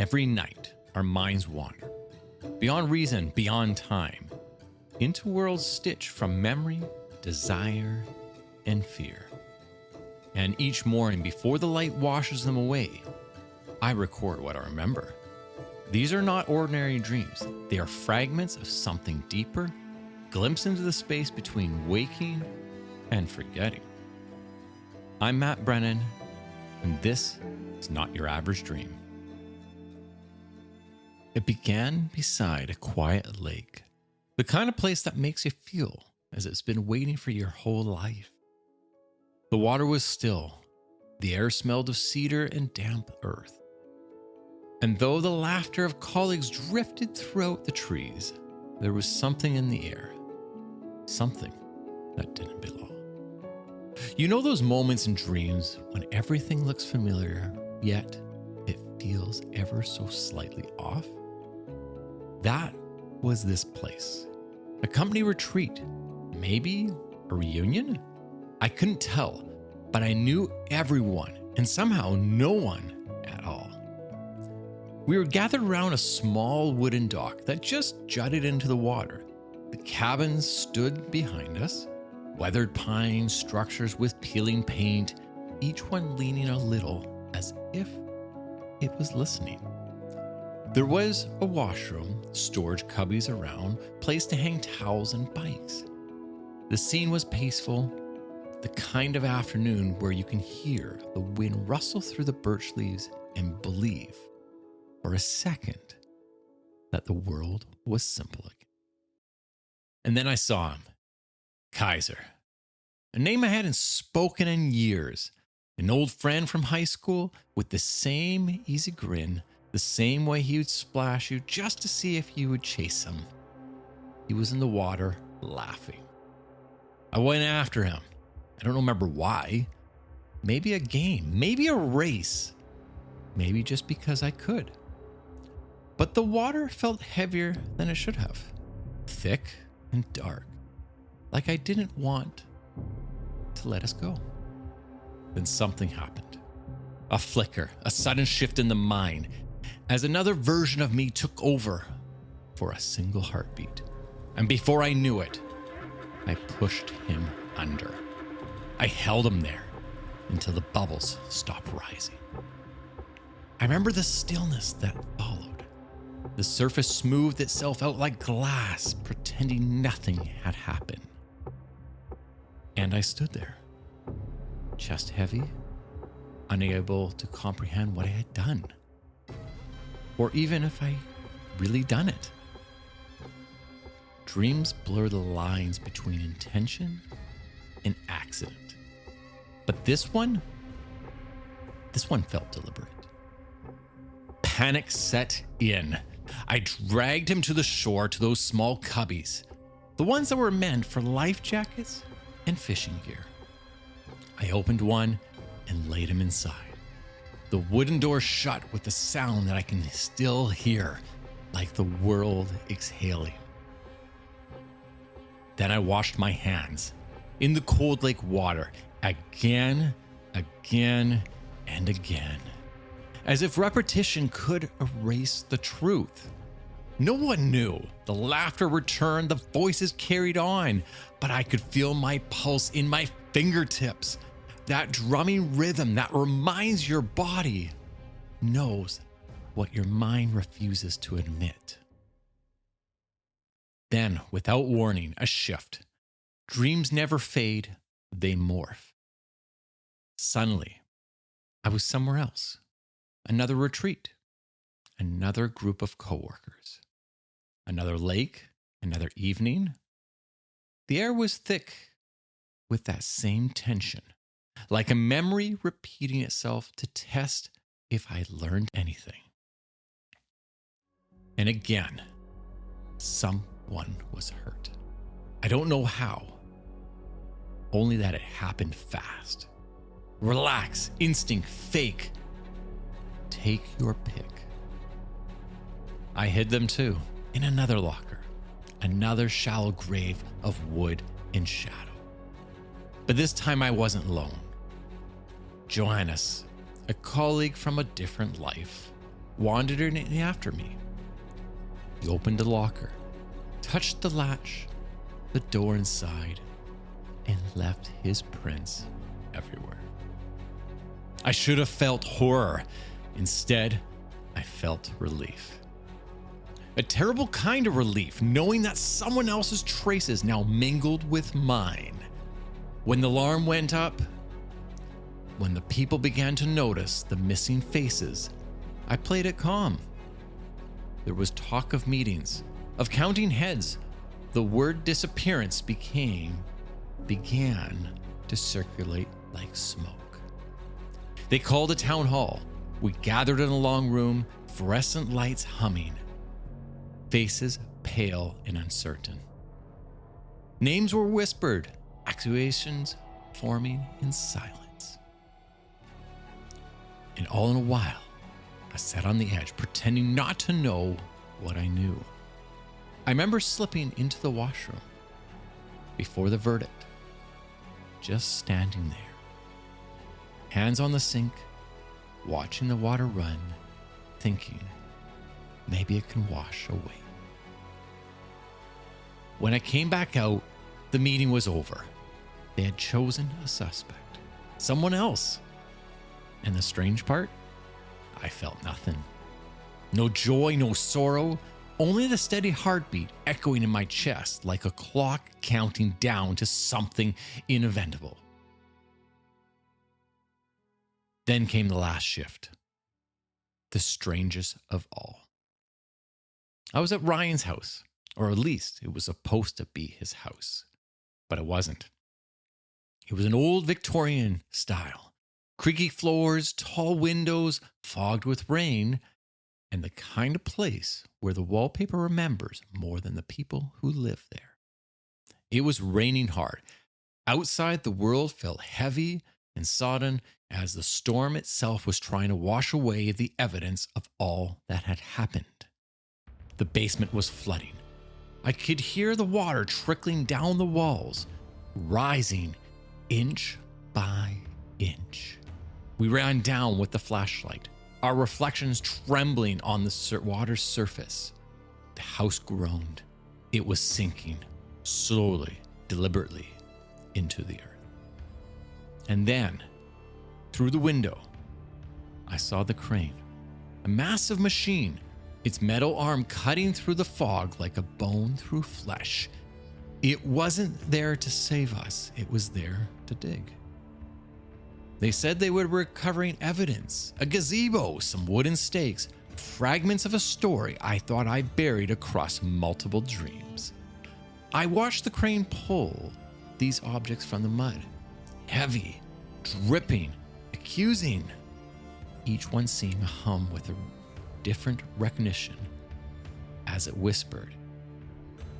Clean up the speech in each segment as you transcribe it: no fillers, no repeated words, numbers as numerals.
Every night, our minds wander, beyond reason, beyond time, into worlds stitched from memory, desire, and fear. And each morning, before the light washes them away, I record what I remember. These are not ordinary dreams. They are fragments of something deeper, glimpses into the space between waking and forgetting. I'm Matt Brennan, and this is Not Your Average Dream. It began beside a quiet lake, the kind of place that makes you feel as it's been waiting for your whole life. The water was still, the air smelled of cedar and damp earth. And though the laughter of colleagues drifted throughout the trees, there was something in the air, something that didn't belong. You know those moments in dreams when everything looks familiar, yet it feels ever so slightly off? That was this place. A company retreat, maybe a reunion? I couldn't tell, but I knew everyone and somehow no one at all. We were gathered around a small wooden dock that just jutted into the water. The cabins stood behind us, weathered pine structures with peeling paint, each one leaning a little as if it was listening. There was a washroom, storage cubbies around, place to hang towels and bikes. The scene was peaceful, the kind of afternoon where you can hear the wind rustle through the birch leaves and believe for a second that the world was simple again. And then I saw him, Kaiser, a name I hadn't spoken in years, an old friend from high school with the same easy grin, the same way he would splash you just to see if you would chase him. He was in the water laughing. I went after him. I don't remember why. Maybe a game, maybe a race, maybe just because I could. But the water felt heavier than it should have, thick and dark, like I didn't want to let us go. Then something happened. A flicker, a sudden shift in the mind, as another version of me took over for a single heartbeat. And before I knew it, I pushed him under. I held him there until the bubbles stopped rising. I remember the stillness that followed. The surface smoothed itself out like glass, pretending nothing had happened. And I stood there, chest heavy, unable to comprehend what I had done, or even if I really done it. Dreams blur the lines between intention and accident. But this one felt deliberate. Panic set in. I dragged him to the shore, to those small cubbies, the ones that were meant for life jackets and fishing gear. I opened one and laid him inside. The wooden door shut with a sound that I can still hear, like the world exhaling. Then I washed my hands in the cold lake water again, and again, as if repetition could erase the truth. No one knew. The laughter returned, the voices carried on, but I could feel my pulse in my fingertips. That drumming rhythm that reminds your body knows what your mind refuses to admit. Then, without warning, a shift. Dreams never fade, they morph. Suddenly, I was somewhere else. Another retreat, another group of coworkers, another lake, another evening. The air was thick with that same tension, like a memory repeating itself to test if I learned anything. And again, someone was hurt. I don't know how, only that it happened fast. Relax, instinct, fake. Take your pick. I hid them too, in another locker, another shallow grave of wood and shadow. But this time I wasn't alone. Johannes, a colleague from a different life, wandered in after me. He opened the locker, touched the latch, the door inside, and left his prints everywhere. I should have felt horror. Instead, I felt relief. A terrible kind of relief, knowing that someone else's traces now mingled with mine. When the alarm went up, when the people began to notice the missing faces, I played it calm. There was talk of meetings, of counting heads. The word disappearance began to circulate like smoke. They called a town hall. We gathered in a long room, fluorescent lights humming, faces pale and uncertain. Names were whispered, accusations forming in silence. And all in a while, I sat on the edge, pretending not to know what I knew. I remember slipping into the washroom before the verdict, just standing there, hands on the sink, watching the water run, thinking maybe it can wash away. When I came back out, the meeting was over. They had chosen a suspect, someone else. And the strange part, I felt nothing. No joy, no sorrow, only the steady heartbeat echoing in my chest like a clock counting down to something inevitable. Then came the last shift, the strangest of all. I was at Ryan's house, or at least it was supposed to be his house, but it wasn't. It was an old Victorian style, creaky floors, tall windows, fogged with rain, and the kind of place where the wallpaper remembers more than the people who live there. It was raining hard. Outside, the world felt heavy and sodden as the storm itself was trying to wash away the evidence of all that had happened. The basement was flooding. I could hear the water trickling down the walls, rising inch by inch. We ran down with the flashlight, our reflections trembling on the water's surface. The house groaned. It was sinking, slowly, deliberately, into the earth. And then, through the window, I saw the crane, a massive machine, its metal arm cutting through the fog like a bone through flesh. It wasn't there to save us. It was there to dig. They said they were recovering evidence, a gazebo, some wooden stakes, fragments of a story I thought I buried across multiple dreams. I watched the crane pull these objects from the mud, heavy, dripping, accusing. Each one seemed to hum with a different recognition as it whispered,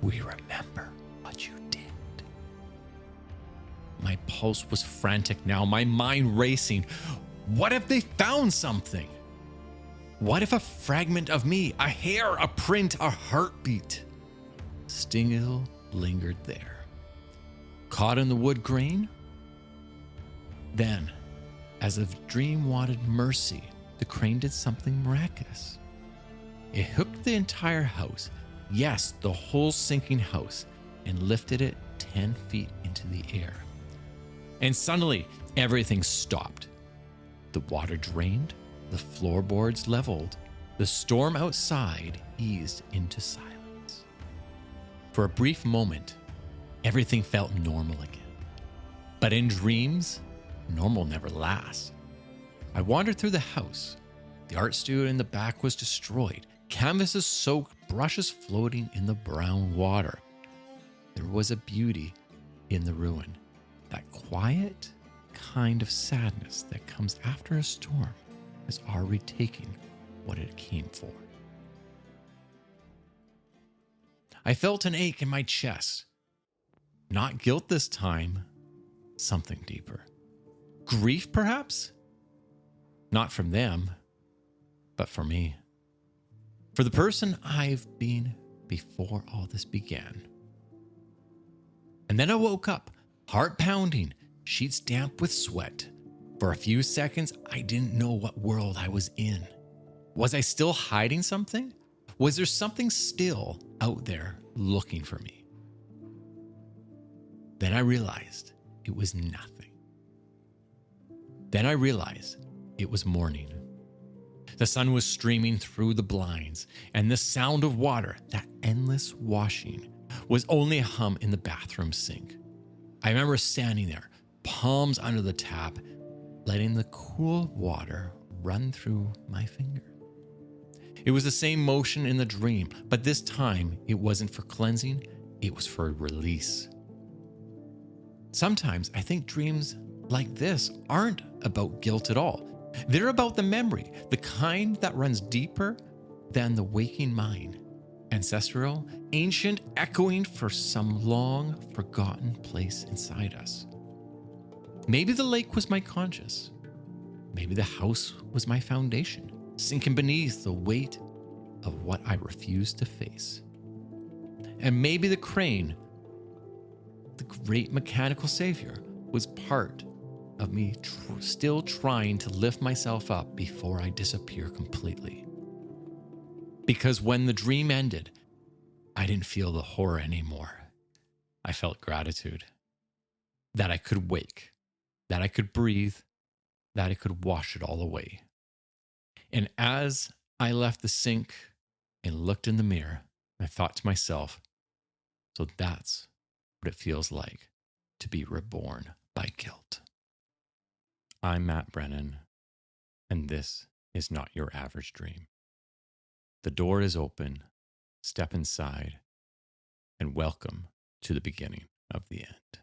"We remember what you did." My pulse was frantic now, my mind racing. What if they found something? What if a fragment of me, a hair, a print, a heartbeat, still lingered there, caught in the wood grain? Then, as if the dream wanted mercy, the crane did something miraculous. It hooked the entire house, yes, the whole sinking house, and lifted it 10 feet into the air. And suddenly, everything stopped. The water drained, the floorboards leveled, the storm outside eased into silence. For a brief moment, everything felt normal again. But in dreams, normal never lasts. I wandered through the house. The art studio in the back was destroyed, canvases soaked, brushes floating in the brown water. There was a beauty in the ruin, that quiet kind of sadness that comes after a storm has already taken what it came for. I felt an ache in my chest. Not guilt this time, something deeper. Grief, perhaps? Not from them, but for me. For the person I've been before all this began. And then I woke up, heart pounding, sheets damp with sweat. For a few seconds, I didn't know what world I was in. Was I still hiding something? Was there something still out there looking for me? Then I realized it was nothing. Then I realized it was morning. The sun was streaming through the blinds, and the sound of water, that endless washing, was only a hum in the bathroom sink. I remember standing there, palms under the tap, letting the cool water run through my fingers. It was the same motion in the dream, but this time it wasn't for cleansing, it was for release. Sometimes I think dreams like this aren't about guilt at all. They're about the memory, the kind that runs deeper than the waking mind. Ancestral, ancient, echoing for some long forgotten place inside us. Maybe the lake was my conscious. Maybe the house was my foundation, sinking beneath the weight of what I refused to face. And maybe the crane, the great mechanical savior, was part of me still trying to lift myself up before I disappear completely. Because when the dream ended, I didn't feel the horror anymore. I felt gratitude. That I could wake, that I could breathe, that I could wash it all away. And as I left the sink and looked in the mirror, I thought to myself, so that's what it feels like to be reborn by guilt. I'm Matt Brennan, and this is not your average dream. The door is open, step inside, and welcome to the beginning of the end.